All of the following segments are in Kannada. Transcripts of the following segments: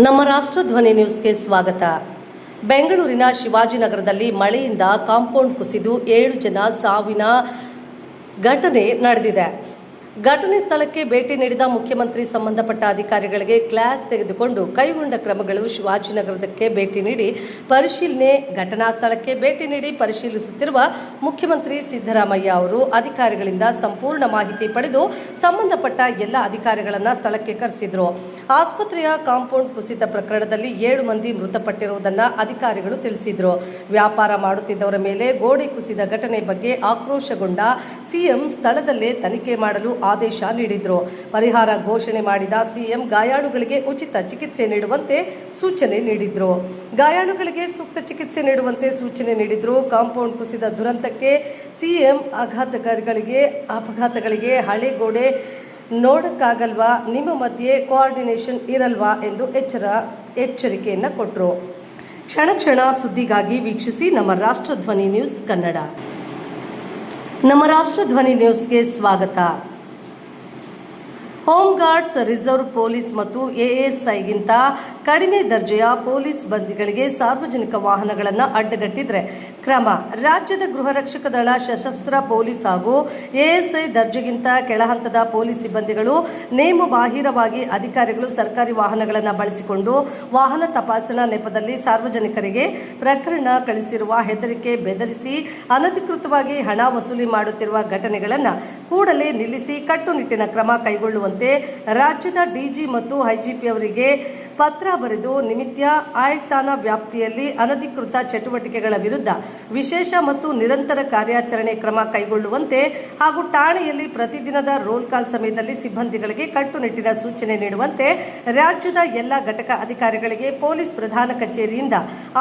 ನಮ್ಮ ರಾಷ್ಟ್ರಧ್ವನಿ ನ್ಯೂಸ್ಗೆ ಸ್ವಾಗತ. ಬೆಂಗಳೂರಿನ ಶಿವಾಜಿನಗರದಲ್ಲಿ ಮಳೆಯಿಂದ ಕಾಂಪೌಂಡ್ ಕುಸಿದು 7 ಜನ ಸಾವಿನ ಘಟನೆ ನಡೆದಿದೆ. ಘಟನೆ ಸ್ಥಳಕ್ಕೆ ಭೇಟಿ ನೀಡಿದ ಮುಖ್ಯಮಂತ್ರಿ ಸಂಬಂಧಪಟ್ಟ ಅಧಿಕಾರಿಗಳಿಗೆ ಕ್ಲಾಸ್ ತೆಗೆದುಕೊಂಡು ಕೈಗೊಂಡ ಕ್ರಮಗಳು. ಶಿವಾಜಿನಗರಕ್ಕೆ ಭೇಟಿ ನೀಡಿ ಪರಿಶೀಲನೆ. ಘಟನಾ ಸ್ಥಳಕ್ಕೆ ಭೇಟಿ ನೀಡಿ ಪರಿಶೀಲಿಸುತ್ತಿರುವ ಮುಖ್ಯಮಂತ್ರಿ ಸಿದ್ದರಾಮಯ್ಯ ಅವರು ಅಧಿಕಾರಿಗಳಿಂದ ಸಂಪೂರ್ಣ ಮಾಹಿತಿ ಪಡೆದು ಸಂಬಂಧಪಟ್ಟ ಎಲ್ಲ ಅಧಿಕಾರಿಗಳನ್ನು ಸ್ಥಳಕ್ಕೆ ಕರೆಸಿದರು. ಆಸ್ಪತ್ರೆಯ ಕಾಂಪೌಂಡ್ ಕುಸಿತ ಪ್ರಕರಣದಲ್ಲಿ 7 ಮಂದಿ ಮೃತಪಟ್ಟಿರುವುದನ್ನು ಅಧಿಕಾರಿಗಳು ತಿಳಿಸಿದರು. ವ್ಯಾಪಾರ ಮಾಡುತ್ತಿದ್ದವರ ಮೇಲೆ ಗೋಡೆ ಕುಸಿದ ಘಟನೆ ಬಗ್ಗೆ ಆಕ್ರೋಶಗೊಂಡ ಸಿಎಂ ಸ್ಥಳದಲ್ಲೇ ತನಿಖೆ ಮಾಡಲು ಆದೇಶ ನೀಡಿದರು. ಪರಿಹಾರ ಘೋಷಣೆ ಮಾಡಿದ ಸಿಎಂ ಗಾಯಾಳುಗಳಿಗೆ ಉಚಿತ ಚಿಕಿತ್ಸೆ ನೀಡುವಂತೆ ಸೂಚನೆ ನೀಡಿದರು. ಕಾಂಪೌಂಡ್ ಕುಸಿದ ದುರಂತಕ್ಕೆ ಸಿಎಂ ಅಪಘಾತಗಳಿಗೆ ಹಳೆ ಗೋಡೆ ನೋಡಕ್ಕಾಗಲ್ವಾ, ನಿಮ್ಮ ಮಧ್ಯೆ ಕೋಆರ್ಡಿನೇಷನ್ ಇರಲ್ವಾ ಎಂದು ಎಚ್ಚರಿಕೆಯನ್ನು ಕೊಟ್ಟರು. ಕ್ಷಣ ಕ್ಷಣ ಸುದ್ದಿಗಾಗಿ ವೀಕ್ಷಿಸಿ ನಮ್ಮ ರಾಷ್ಟ್ರಧ್ವನಿ ನ್ಯೂಸ್ ಕನ್ನಡ. ನಮ್ಮ ರಾಷ್ಟ್ರಧ್ವನಿ ನ್ಯೂಸ್ಗೆ ಸ್ವಾಗತ. ಹೋಮ್ ಗಾರ್ಡ್ಸ್, ರಿಸರ್ವ್ ಪೊಲೀಸ್ ಮತ್ತು ಎಎಸ್ಐಗಿಂತ ಕಡಿಮೆ ದರ್ಜೆಯ ಪೊಲೀಸ್ ಸಿಬ್ಬಂದಿಗಳಿಗೆ ಸಾರ್ವಜನಿಕ ವಾಹನಗಳನ್ನು ಅಡ್ಡಗಟ್ಟಿದರೆ ಕ್ರಮ. ರಾಜ್ಯದ ಗೃಹ ರಕ್ಷಕ ದಳ, ಸಶಸ್ತ್ರ ಪೊಲೀಸ್ ಹಾಗೂ ಎಎಸ್ಐ ದರ್ಜೆಗಿಂತ ಕೆಳಹಂತದ ಪೊಲೀಸ್ ಸಿಬ್ಬಂದಿಗಳು ನೇಮಬಾಹಿರವಾಗಿ ಅಧಿಕಾರಿಗಳು ಸರ್ಕಾರಿ ವಾಹನಗಳನ್ನು ಬಳಸಿಕೊಂಡು ವಾಹನ ತಪಾಸಣಾ ನೆಪದಲ್ಲಿ ಸಾರ್ವಜನಿಕರಿಗೆ ಪ್ರಕರಣ ಕಳಿಸಿರುವ, ಹೆದರಿಕೆ, ಬೆದರಿಸಿ ಅನಧಿಕೃತವಾಗಿ ಹಣ ವಸೂಲಿ ಮಾಡುತ್ತಿರುವ ಘಟನೆಗಳನ್ನು ಕೂಡಲೇ ನಿಲ್ಲಿಸಿ ಕಟ್ಟುನಿಟ್ಟಿನ ಕ್ರಮ ಕೈಗೊಳ್ಳುವಂತೆ ರಾಜ್ಯದ ಡಿಜಿ ಮತ್ತು ಐಜಿಪಿ ಅವರಿಗೆ ಪತ್ರ ಬರೆದು ನಿಮಿತ್ತ ಆಯುಕ್ತಾನ ವ್ಯಾಪ್ತಿಯಲ್ಲಿ ಅನಧಿಕೃತ ಚಟುವಟಿಕೆಗಳ ವಿರುದ್ಧ ವಿಶೇಷ ಮತ್ತು ನಿರಂತರ ಕಾರ್ಯಾಚರಣೆ ಕ್ರಮ ಕೈಗೊಳ್ಳುವಂತೆ ಹಾಗೂ ಠಾಣೆಯಲ್ಲಿ ಪ್ರತಿದಿನದ ರೋಲ್ ಕಾಲ್ ಸಮಯದಲ್ಲಿ ಸಿಬ್ಬಂದಿಗಳಿಗೆ ಕಟ್ಟುನಿಟ್ಟಿನ ಸೂಚನೆ ನೀಡುವಂತೆ ರಾಜ್ಯದ ಎಲ್ಲ ಘಟಕ ಅಧಿಕಾರಿಗಳಿಗೆ ಪೊಲೀಸ್ ಪ್ರಧಾನ ಕಚೇರಿಯಿಂದ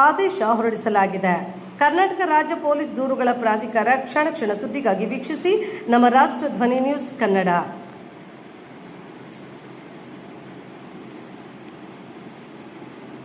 ಆದೇಶ ಹೊರಡಿಸಲಾಗಿದೆ. ಕರ್ನಾಟಕ ರಾಜ್ಯ ಪೊಲೀಸ್ ದೂರುಗಳ ಪ್ರಾಧಿಕಾರ. ಕ್ಷಣ ಕ್ಷಣ ಸುದ್ದಿಗಾಗಿ ವೀಕ್ಷಿಸಿ ನಮ್ಮ ರಾಷ್ಟ್ರಧ್ವನಿ ನ್ಯೂಸ್ ಕನ್ನಡ.